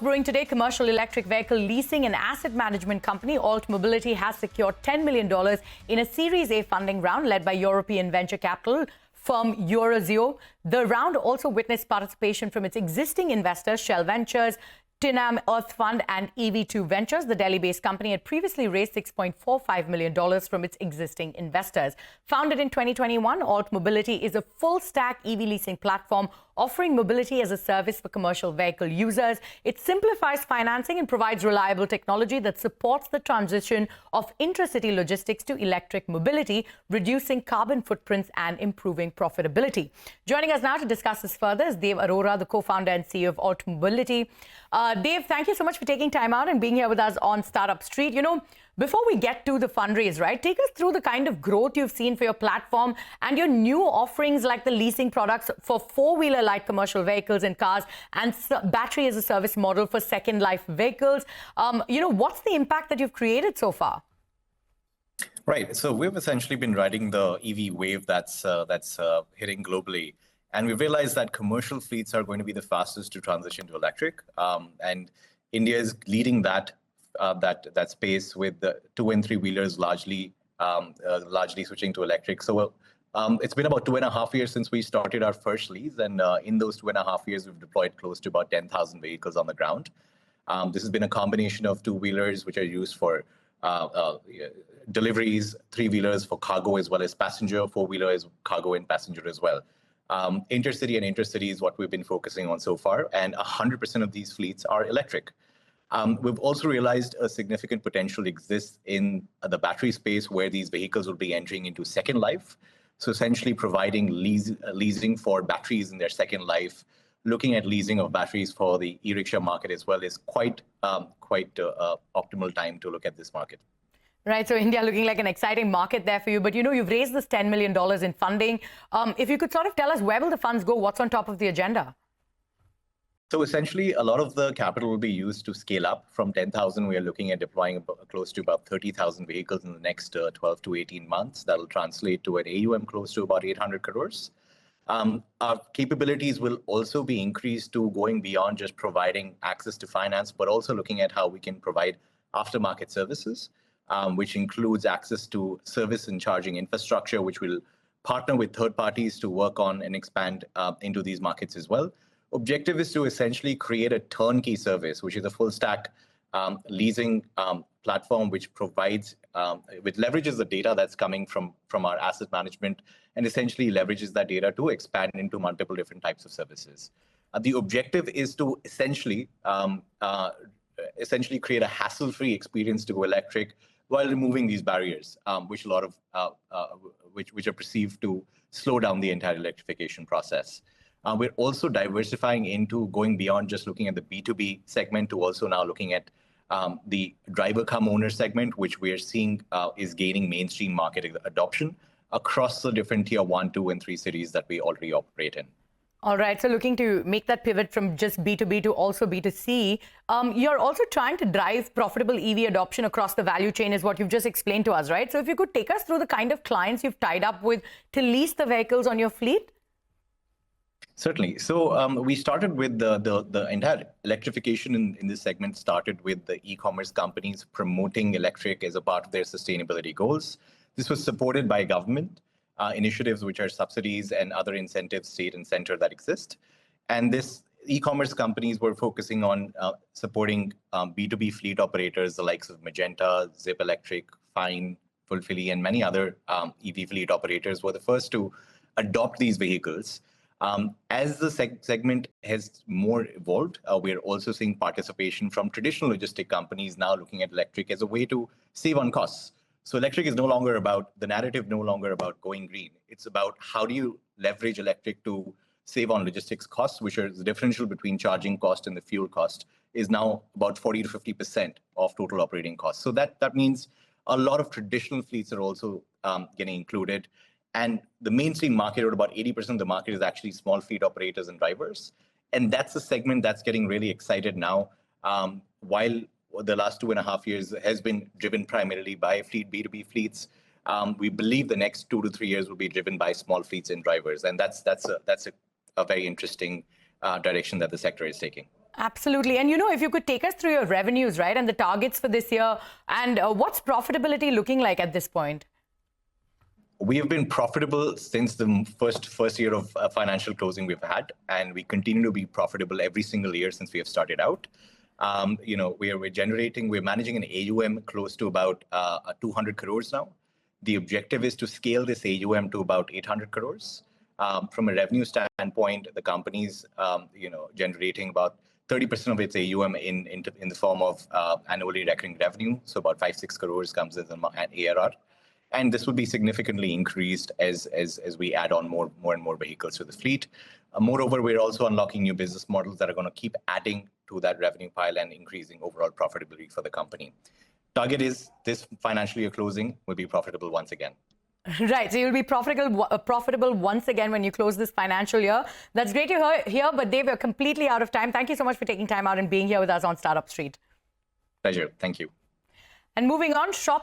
Brewing today, commercial electric vehicle leasing and asset management company Alt Mobility has secured $10 million in a Series A funding round led by European venture capital firm Eurazeo. The round also witnessed participation from its existing investors, Shell Ventures, Tinam Earth Fund and EV2 Ventures. The Delhi-based company had previously raised $6.45 million from its existing investors. Founded in 2021, Alt Mobility is a full-stack EV leasing platform offering mobility as a service for commercial vehicle users. It simplifies financing and provides reliable technology that supports the transition of intracity logistics to electric mobility, reducing carbon footprints and improving profitability. Joining us now to discuss this further is Dev Arora, the co-founder and CEO of Alt Mobility. Dev, thank you so much for taking time out and being here with us on Startup Street. You know, before we get to the fundraise, right, take us through the kind of growth you've seen for your platform and your new offerings like the leasing products for four-wheeler light commercial vehicles and cars and battery as a service model for second life vehicles. What's the impact that you've created so far? Right. So we've essentially been riding the EV wave that's hitting globally. And we realized that commercial fleets are going to be the fastest to transition to electric. And India is leading that space with the 2- and 3-wheelers largely switching to electric. So it's been about 2.5 years since we started our first lease. And in those 2.5 years, we've deployed close to about 10,000 vehicles on the ground. This has been a combination of 2-wheelers, which are used for deliveries, 3-wheelers for cargo as well as passenger, 4-wheeler is cargo and passenger as well. Intercity and intercity is what we've been focusing on so far, and 100% of these fleets are electric. We've also realized a significant potential exists in the battery space where these vehicles will be entering into second life. So essentially providing leasing for batteries in their second life, looking at leasing of batteries for the e-rickshaw market as well is quite optimal time to look at this market. Right, so India looking like an exciting market there for you. But, you know, you've raised this $10 million in funding. If you could sort of tell us where will the funds go? What's on top of the agenda? So essentially, a lot of the capital will be used to scale up. From 10,000, we are looking at deploying close to about 30,000 vehicles in the next 12 to 18 months. That will translate to an AUM close to about 800 crores. Our capabilities will also be increased to going beyond just providing access to finance, but also looking at how we can provide aftermarket services. Which includes access to service and charging infrastructure, which will partner with third parties to work on and expand into these markets as well. Objective is to essentially create a turnkey service, which is a full stack leasing platform, which leverages the data that's coming from our asset management and essentially leverages that data to expand into multiple different types of services. The objective is to essentially create a hassle-free experience to go electric while removing these barriers, which are perceived to slow down the entire electrification process. We're also diversifying into going beyond just looking at the B2B segment to also now looking at the driver cum owner segment, which we are seeing is gaining mainstream market adoption across the different tier 1, 2, and 3 cities that we already operate in. All right, so looking to make that pivot from just B2B to also B2C, you're also trying to drive profitable EV adoption across the value chain is what you've just explained to us, right? So if you could take us through the kind of clients you've tied up with to lease the vehicles on your fleet? Certainly. So we started with the entire electrification in this segment started with the e-commerce companies promoting electric as a part of their sustainability goals. This was supported by government initiatives, which are subsidies and other incentives, state and center that exist. And this e-commerce companies were focusing on supporting B2B fleet operators, the likes of Magenta, Zip Electric, Fine, Fulfilly, and many other EV fleet operators were the first to adopt these vehicles. As the segment has more evolved, we're also seeing participation from traditional logistic companies now looking at electric as a way to save on costs. So electric is no longer about going green. It's about how do you leverage electric to save on logistics costs, which are the differential between charging cost and the fuel cost is now about 40 to 50% of total operating costs. So that means a lot of traditional fleets are also getting included. And the mainstream market, or about 80% of the market, is actually small fleet operators and drivers. And that's a segment that's getting really excited now, while the last 2.5 years has been driven primarily by B2B fleets. We believe the next 2 to 3 years will be driven by small fleets and drivers. And that's a very interesting direction that the sector is taking. Absolutely. And if you could take us through your revenues, right, and the targets for this year, and what's profitability looking like at this point? We have been profitable since the first year of financial closing we've had, and we continue to be profitable every single year since we have started out. We're managing an AUM close to about 200 crores now. The objective is to scale this AUM to about 800 crores. From a revenue standpoint, the company's generating about 30% of its AUM in the form of annually recurring revenue. So about 5-6 crores comes as an ARR. And this would be significantly increased as we add on more and more vehicles to the fleet. Moreover, we're also unlocking new business models that are going to keep adding to that revenue pile and increasing overall profitability for the company. Target is this financial year closing will be profitable once again. Right, so you'll be profitable once again when you close this financial year. That's great to hear, but Dev, we're completely out of time. Thank you so much for taking time out and being here with us on Startup Street. Pleasure. Thank you. And moving on, Shop